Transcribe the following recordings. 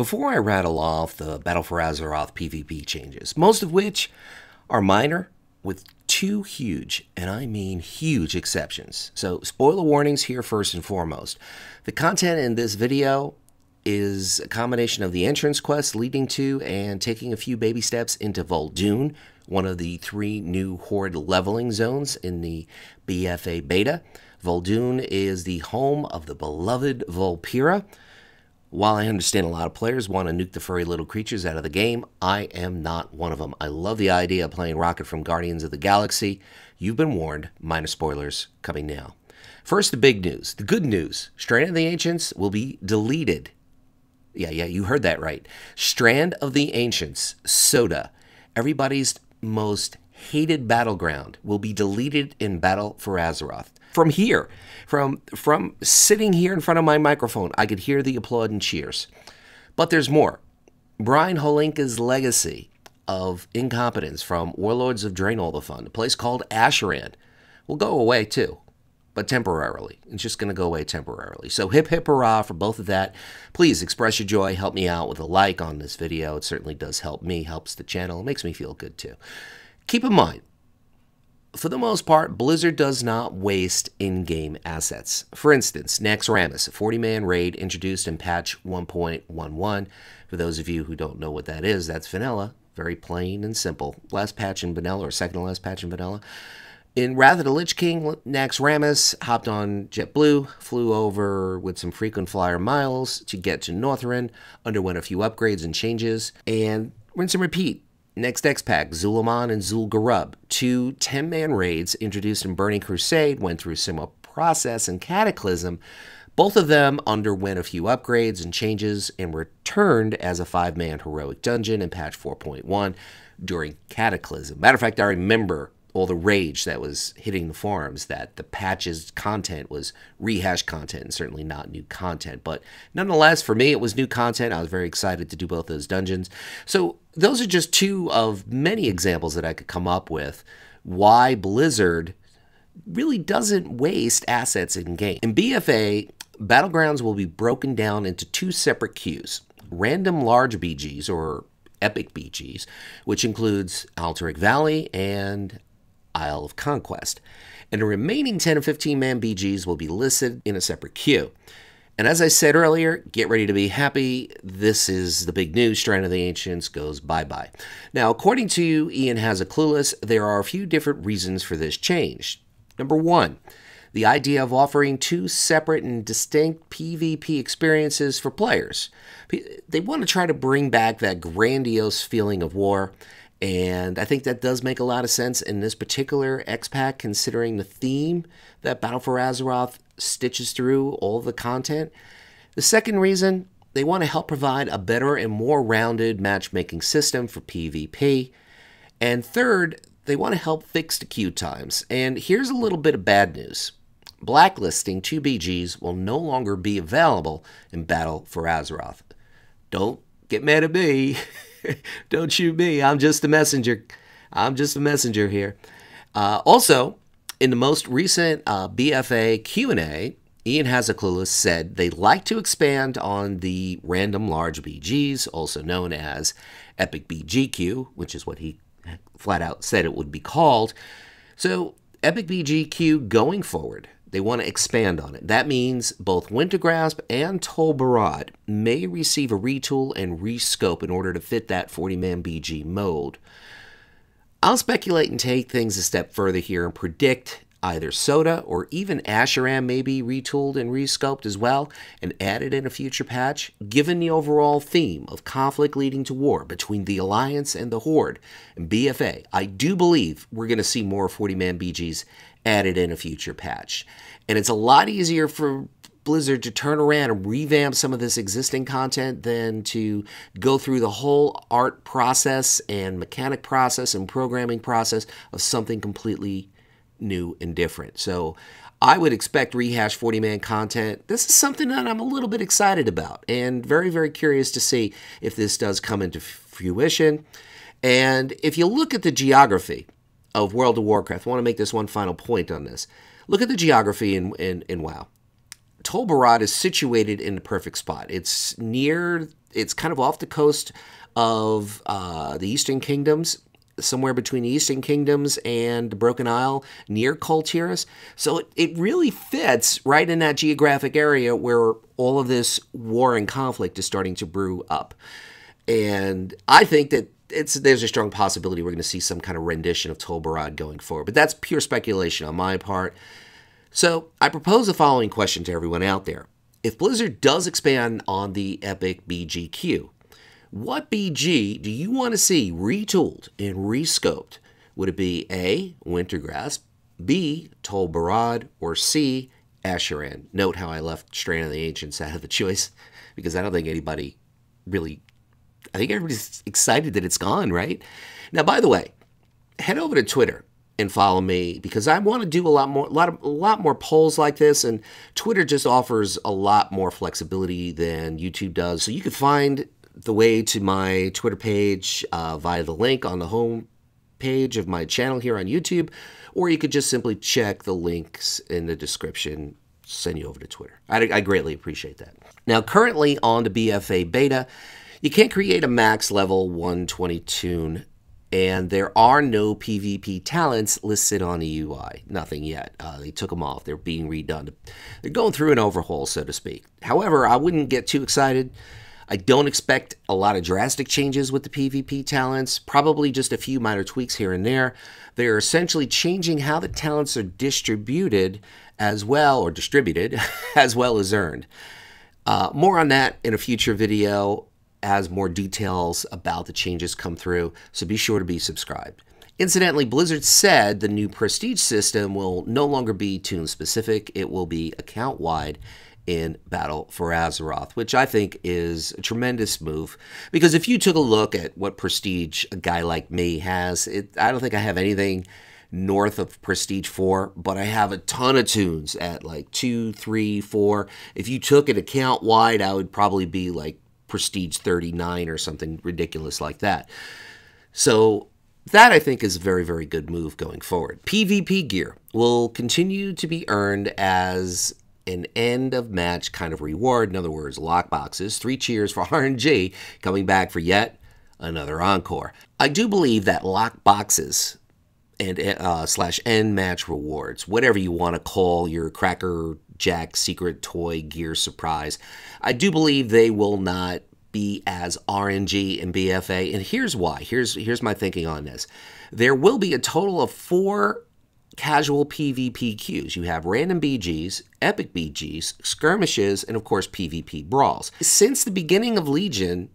Before I rattle off the Battle for Azeroth PvP changes, most of which are minor, with two huge, and I mean huge, exceptions. So spoiler warnings here first and foremost. The content in this video is a combination of the entrance quest leading to and taking a few baby steps into Vol'dun, one of the 3 new Horde leveling zones in the BFA beta. Vol'dun is the home of the beloved Vulpera. While I understand a lot of players want to nuke the furry little creatures out of the game, I am not one of them. I love the idea of playing Rocket from Guardians of the Galaxy. You've been warned. Minor spoilers coming now. First, the big news. The good news. Strand of the Ancients will be deleted. Yeah, you heard that right. Strand of the Ancients, Soda, everybody's most hated battleground, will be deleted in Battle for Azeroth. From here, from sitting here in front of my microphone, I could hear the applaud and cheers. But there's more. Brian Holinka's legacy of incompetence from Warlords of Draenor the Fun, a place called Ashran, will go away too, but temporarily. It's just going to go away temporarily. So hip hip hurrah for both of that. Please express your joy. Help me out with a like on this video. It certainly does help me, helps the channel. It makes me feel good too. Keep in mind, for the most part, Blizzard does not waste in-game assets. For instance, Naxxramas, a 40-man raid introduced in patch 1.11. For those of you who don't know what that is, that's vanilla. Very plain and simple. Last patch in vanilla, or second to last patch in vanilla. In Wrath of the Lich King, Naxxramas hopped on JetBlue, flew over with some frequent flyer miles to get to Northrend, underwent a few upgrades and changes, and rinse and repeat. Next X-Pack, Zul'Aman and Zul'Gurub, 2 10-man raids introduced in Burning Crusade, went through similar process and Cataclysm. Both of them underwent a few upgrades and changes and returned as a 5-man heroic dungeon in patch 4.1 during Cataclysm. Matter of fact, I remember all the rage that was hitting the forums that the patch's content was rehashed content and certainly not new content. But nonetheless, for me, it was new content. I was very excited to do both those dungeons. So those are just 2 of many examples that I could come up with why Blizzard really doesn't waste assets in game. In BFA, Battlegrounds will be broken down into 2 separate queues. Random large BGs, or epic BGs, which includes Alterac Valley and Isle of Conquest. And the remaining 10 and 15-man BGs will be listed in a separate queue. And as I said earlier, get ready to be happy. This is the big news. Strand of the Ancients goes bye-bye. Now, according to Ion Hazziclueless, there are a few different reasons for this change. Number 1, the idea of offering 2 separate and distinct PvP experiences for players. They want to try to bring back that grandiose feeling of war, and I think that does make a lot of sense in this particular X-Pack, considering the theme that Battle for Azeroth stitches through all the content. The second reason, they want to help provide a better and more rounded matchmaking system for PvP. And third, they want to help fix the queue times. And here's a little bit of bad news. Blacklisting 2 BGs will no longer be available in Battle for Azeroth. Don't get mad at me. Don't shoot me. I'm just a messenger. I'm just a messenger here. Also, in the most recent BFA Q&A, Ion Hazziclueless said they'd like to expand on the random large BGs, also known as Epic BGQ, which is what he flat out said it would be called. So, Epic BGQ going forward, they want to expand on it. That means both Wintergrasp and Tol Barar may receive a retool and rescope in order to fit that 40-man BG mode. I'll speculate and take things a step further here and predict either Soda or even Ashran may be retooled and rescoped as well and added in a future patch. Given the overall theme of conflict leading to war between the Alliance and the Horde and BFA, I do believe we're going to see more 40-man BGs added in a future patch. And it's a lot easier for Blizzard to turn around and revamp some of this existing content than to go through the whole art process and mechanic process and programming process of something completely new and different. So I would expect rehash 40-man content. This is something that I'm a little bit excited about and very, very curious to see if this does come into fruition. And if you look at the geography of World of Warcraft, I want to make this one final point on this. Look at the geography in WoW. Tol Barar is situated in the perfect spot. It's kind of off the coast of the Eastern Kingdoms, somewhere between the Eastern Kingdoms and the Broken Isle, near Kul Tiras. So it really fits right in that geographic area where all of this war and conflict is starting to brew up. And I think that there's a strong possibility we're going to see some kind of rendition of Tol Barar going forward. But that's pure speculation on my part. So I propose the following question to everyone out there. If Blizzard does expand on the Epic BG queue, what BG do you want to see retooled and rescoped? Would it be A, Wintergrasp, B, Tol Barar, or C, Ashran? Note how I left Strand and the Ancients out of the choice, because I don't think anybody really, I think everybody's excited that it's gone, right? Now, by the way, head over to Twitter and follow me, because I want to do a lot more polls like this, and Twitter just offers a lot more flexibility than YouTube does. So you can find the way to my Twitter page via the link on the home page of my channel here on YouTube, or you could just simply check the links in the description, send you over to Twitter. I greatly appreciate that. Now, currently on the BFA beta, you can't create a max level 120 toon, and there are no PvP talents listed on the UI. Nothing yet. They took them off. They're being redone. They're going through an overhaul, so to speak. However, I wouldn't get too excited. I don't expect a lot of drastic changes with the PvP talents, probably just a few minor tweaks here and there. They're essentially changing how the talents are distributed as well, or distributed, as well as earned. More on that in a future video as more details about the changes come through, so be sure to be subscribed. Incidentally, Blizzard said the new prestige system will no longer be toon specific. It will be account-wide in Battle for Azeroth, which I think is a tremendous move, because if you took a look at what prestige a guy like me has, I don't think I have anything north of prestige 4, but I have a ton of toons at like 2, 3, 4. If you took it account wide, I would probably be like prestige 39 or something ridiculous like that. So that, I think, is a very, very good move going forward. PvP gear will continue to be earned as an end-of-match kind of reward. In other words, lockboxes, 3 cheers for RNG, coming back for yet another encore. I do believe that lockboxes and slash end-match rewards, whatever you want to call your Cracker Jack secret toy gear surprise, I do believe they will not be as RNG and BFA, and here's why. Here's my thinking on this. There will be a total of 4 casual PvP queues. You have random BGs, epic BGs, skirmishes, and of course PvP brawls. Since the beginning of Legion,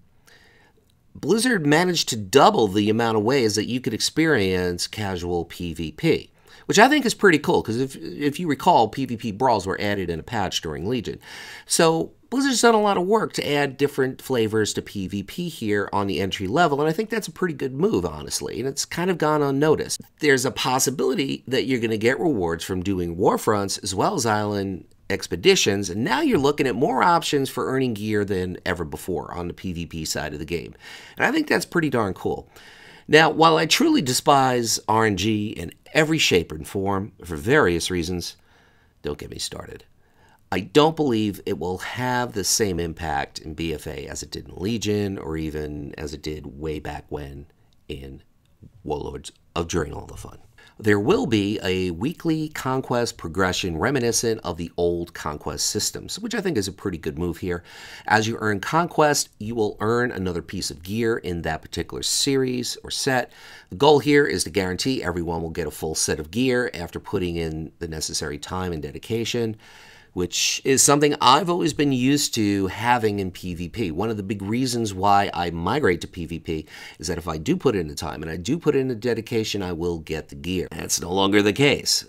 Blizzard managed to double the amount of ways that you could experience casual PvP, which I think is pretty cool, because if you recall, PvP brawls were added in a patch during Legion. So Blizzard's done a lot of work to add different flavors to PvP here on the entry level, and I think that's a pretty good move, honestly, and it's kind of gone unnoticed. There's a possibility that you're going to get rewards from doing warfronts as well as island expeditions, and now you're looking at more options for earning gear than ever before on the PvP side of the game, and I think that's pretty darn cool. Now, while I truly despise RNG in every shape and form for various reasons, don't get me started. I don't believe it will have the same impact in BFA as it did in Legion, or even as it did way back when in Warlords of During All the Fun. There will be a weekly conquest progression reminiscent of the old conquest systems, which I think is a pretty good move here. As you earn conquest, you will earn another piece of gear in that particular series or set. The goal here is to guarantee everyone will get a full set of gear after putting in the necessary time and dedication, which is something I've always been used to having in PvP. One of the big reasons why I migrate to PvP is that if I do put in the time and I do put in the dedication, I will get the gear. That's no longer the case.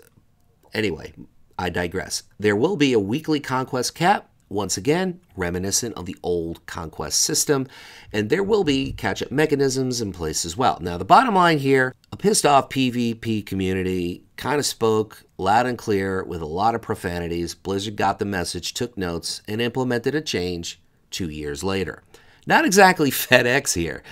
Anyway, I digress. There will be a weekly conquest cap, once again, reminiscent of the old conquest system, and there will be catch-up mechanisms in place as well. Now, the bottom line here, a pissed-off PvP community kind of spoke loud and clear with a lot of profanities. Blizzard got the message, took notes, and implemented a change 2 years later. Not exactly FedEx here.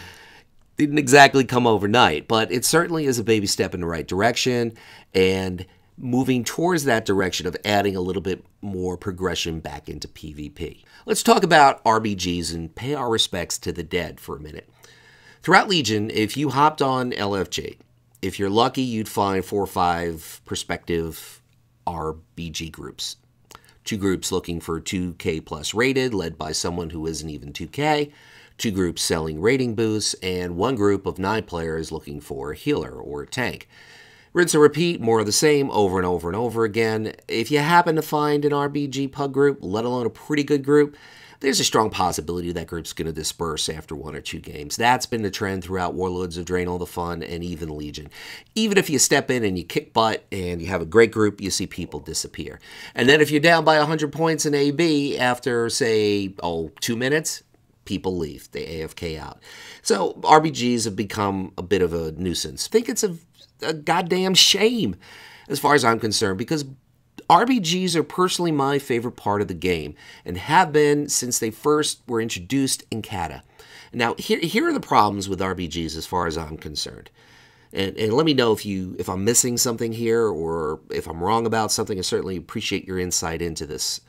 Didn't exactly come overnight, but it certainly is a baby step in the right direction, and moving towards that direction of adding a little bit more progression back into PvP. Let's talk about RBGs and pay our respects to the dead for a minute. Throughout Legion, if you hopped on LFG, if you're lucky, you'd find 4 or 5 prospective RBG groups. 2 groups looking for 2K plus rated, led by someone who isn't even 2K. 2 groups selling rating boosts, and 1 group of 9 players looking for a healer or a tank. Rinse and repeat, more of the same, over and over and over again. If you happen to find an RBG pug group, let alone a pretty good group, there's a strong possibility that group's going to disperse after 1 or 2 games. That's been the trend throughout Warlords of Draenor, the Fun, and even Legion. Even if you step in and you kick butt and you have a great group, you see people disappear. And then if you're down by 100 points in AB after, say, 2 minutes, people leave. They AFK out. So RBGs have become a bit of a nuisance. I think it's a goddamn shame as far as I'm concerned, because RBGs are personally my favorite part of the game and have been since they first were introduced in Cata. Now, here are the problems with RBGs as far as I'm concerned. And let me know if I'm missing something here or if I'm wrong about something. I certainly appreciate your insight into this,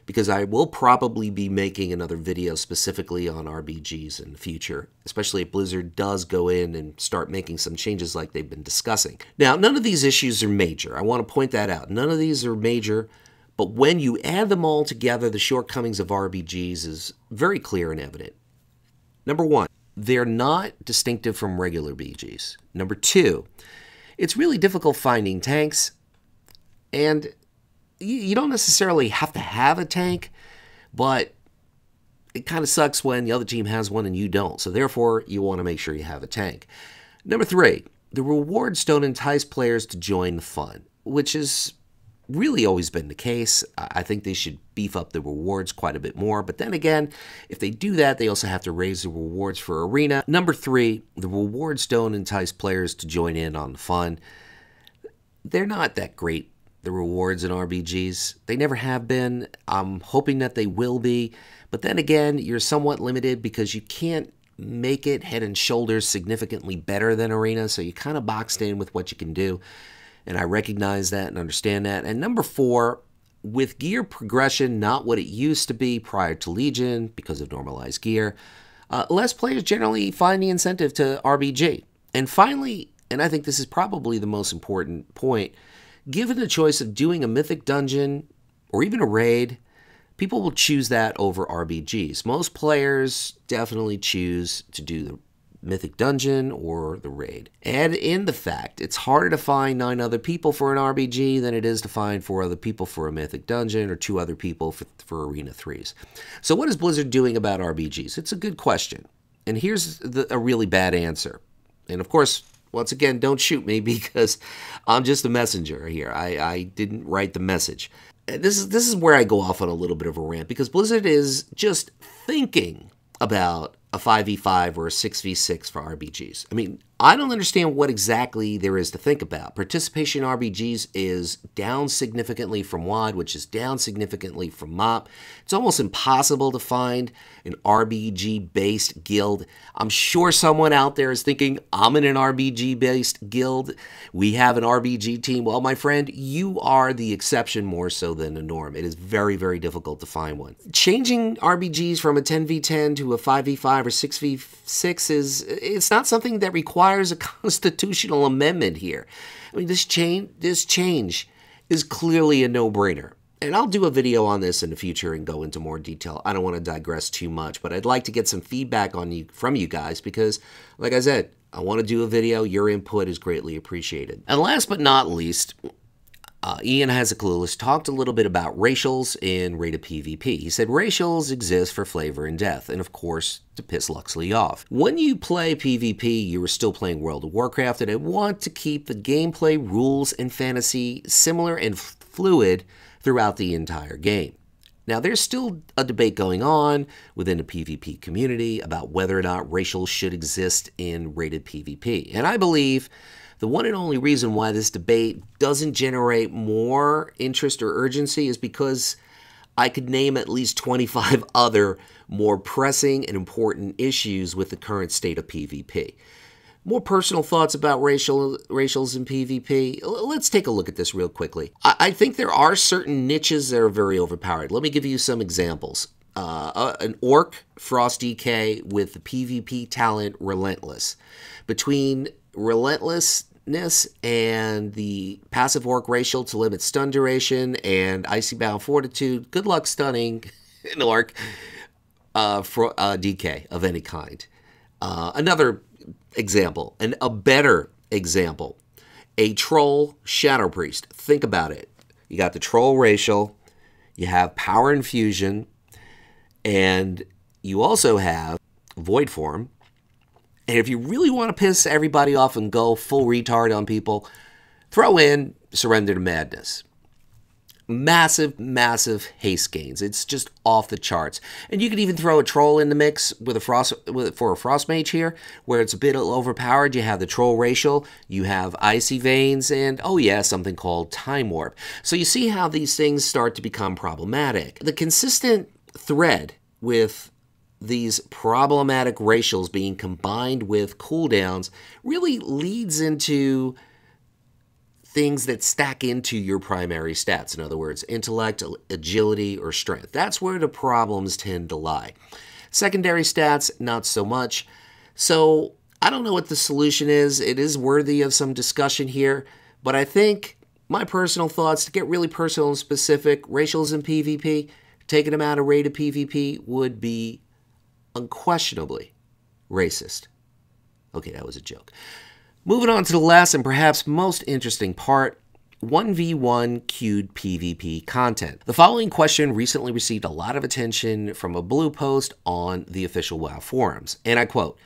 because I will probably be making another video specifically on RBGs in the future, especially if Blizzard does go in and start making some changes like they've been discussing. Now, none of these issues are major. I want to point that out. None of these are major, but when you add them all together, the shortcomings of RBGs is very clear and evident. Number 1, they're not distinctive from regular BGs. Number 2, it's really difficult finding tanks, and you don't necessarily have to have a tank, but it kind of sucks when the other team has one and you don't. So therefore, you want to make sure you have a tank. Number 3, the rewards don't entice players to join the fun, which has really always been the case. I think they should beef up the rewards quite a bit more. But then again, if they do that, they also have to raise the rewards for Arena. Number 3, the rewards don't entice players to join in on the fun. They're not that great, the rewards in RBGs. They never have been. I'm hoping that they will be. But then again, you're somewhat limited because you can't make it head and shoulders significantly better than Arena, so you kind of boxed in with what you can do. And I recognize that and understand that. And number 4, with gear progression not what it used to be prior to Legion because of normalized gear, less players generally find the incentive to RBG. And finally, and I think this is probably the most important point, given the choice of doing a mythic dungeon or even a raid, people will choose that over RBGs. Most players definitely choose to do the mythic dungeon or the raid. Add in the fact it's harder to find 9 other people for an RBG than it is to find 4 other people for a mythic dungeon or 2 other people for Arena 3s. So what is Blizzard doing about RBGs? It's a good question. And here's a really bad answer. And of course, once again, don't shoot me because I'm just a messenger here. I didn't write the message. This is where I go off on a little bit of a rant, because Blizzard is just thinking about a 5v5 or a 6v6 for RBGs. I mean, I don't understand what exactly there is to think about. Participation in RBGs is down significantly from WoD, which is down significantly from MoP. It's almost impossible to find an RBG-based guild. I'm sure someone out there is thinking, I'm in an RBG-based guild. We have an RBG team. Well, my friend, you are the exception more so than the norm. It is very, very difficult to find one. Changing RBGs from a 10v10 to a 5v5 or 6v6 it's not something that requires a constitutional amendment here. I mean, this change is clearly a no-brainer. And I'll do a video on this in the future and go into more detail. I don't want to digress too much, but I'd like to get some feedback from you guys because, like I said, I want to do a video. Your input is greatly appreciated. And last but not least, Ion Hazziclueless talked a little bit about racials in rated PvP. He said racials exist for flavor and death, and of course, to piss Luxeley off. When you play PvP, you are still playing World of Warcraft, and I want to keep the gameplay, rules, and fantasy similar and fluid throughout the entire game. Now, there's still a debate going on within the PvP community about whether or not racials should exist in rated PvP, and I believe the one and only reason why this debate doesn't generate more interest or urgency is because I could name at least 25 other more pressing and important issues with the current state of PvP. More personal thoughts about racials in PvP. Let's take a look at this real quickly. I think there are certain niches that are very overpowered. Let me give you some examples. An Orc Frost DK with the PvP talent Relentless. Between Relentlessness and the passive Orc racial to limit stun duration and Icy Bound Fortitude, good luck stunning an Orc for DK of any kind. Another example, and a better example, a Troll Shadow Priest. Think about it. You got the Troll racial, you have Power Infusion, and you also have Void Form. And if you really want to piss everybody off and go full retard on people, throw in Surrender to Madness. Massive, massive haste gains. It's just off the charts. And you could even throw a Troll in the mix with a for a Frost Mage here, where it's a bit overpowered. You have the Troll racial, you have Icy Veins, and oh yeah, something called Time Warp. So you see how these things start to become problematic. The consistent thread with these problematic racials being combined with cooldowns really leads into things that stack into your primary stats. In other words, intellect, agility, or strength. That's where the problems tend to lie. Secondary stats, not so much. So I don't know what the solution is. It is worthy of some discussion here, but I think my personal thoughts, to get really personal and specific, racials in PvP, taking them out of rated PvP would be unquestionably racist. Okay, that was a joke. Moving on to the last and perhaps most interesting part, 1v1 queued PvP content. The following question recently received a lot of attention from a blue post on the official WoW forums. And I quote,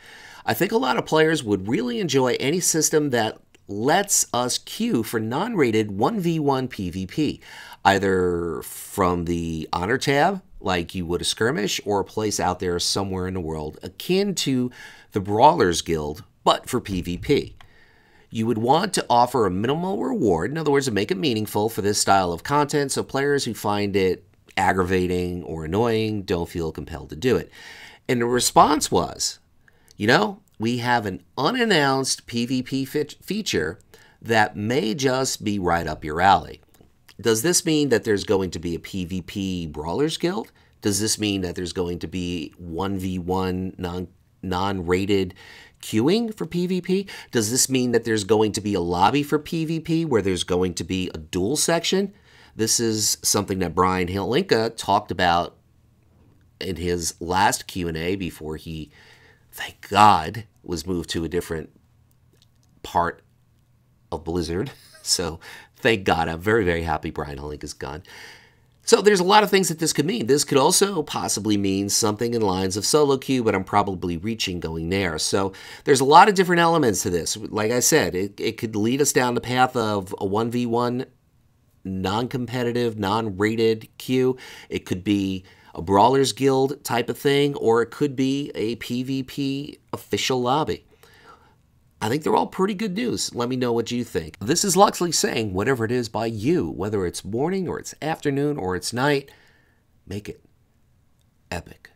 "I think a lot of players would really enjoy any system that lets us queue for non-rated 1v1 PvP, either from the Honor tab, like you would a skirmish, or a place out there somewhere in the world akin to the Brawlers Guild, but for PvP. You would want to offer a minimal reward, in other words, to make it meaningful for this style of content, so players who find it aggravating or annoying don't feel compelled to do it." And the response was, you know, we have an unannounced PvP feature that may just be right up your alley. Does this mean that there's going to be a PvP Brawlers Guild? Does this mean that there's going to be 1v1 non-rated queuing for PvP? Does this mean that there's going to be a lobby for PvP where there's going to be a duel section? This is something that Brian Hlinka talked about in his last Q&A before he, thank God, was moved to a different part of Blizzard. So thank God. I'm very, very happy Brian Hlinka's gone. So there's a lot of things that this could mean. This could also possibly mean something in lines of solo queue, but I'm probably reaching going there. So there's a lot of different elements to this. Like I said, it could lead us down the path of a 1v1 non-competitive, non-rated queue. It could be a Brawlers Guild type of thing, or it could be a PvP official lobby. I think they're all pretty good news. Let me know what you think. This is Luxeley saying, whatever it is by you, whether it's morning or it's afternoon or it's night, make it epic.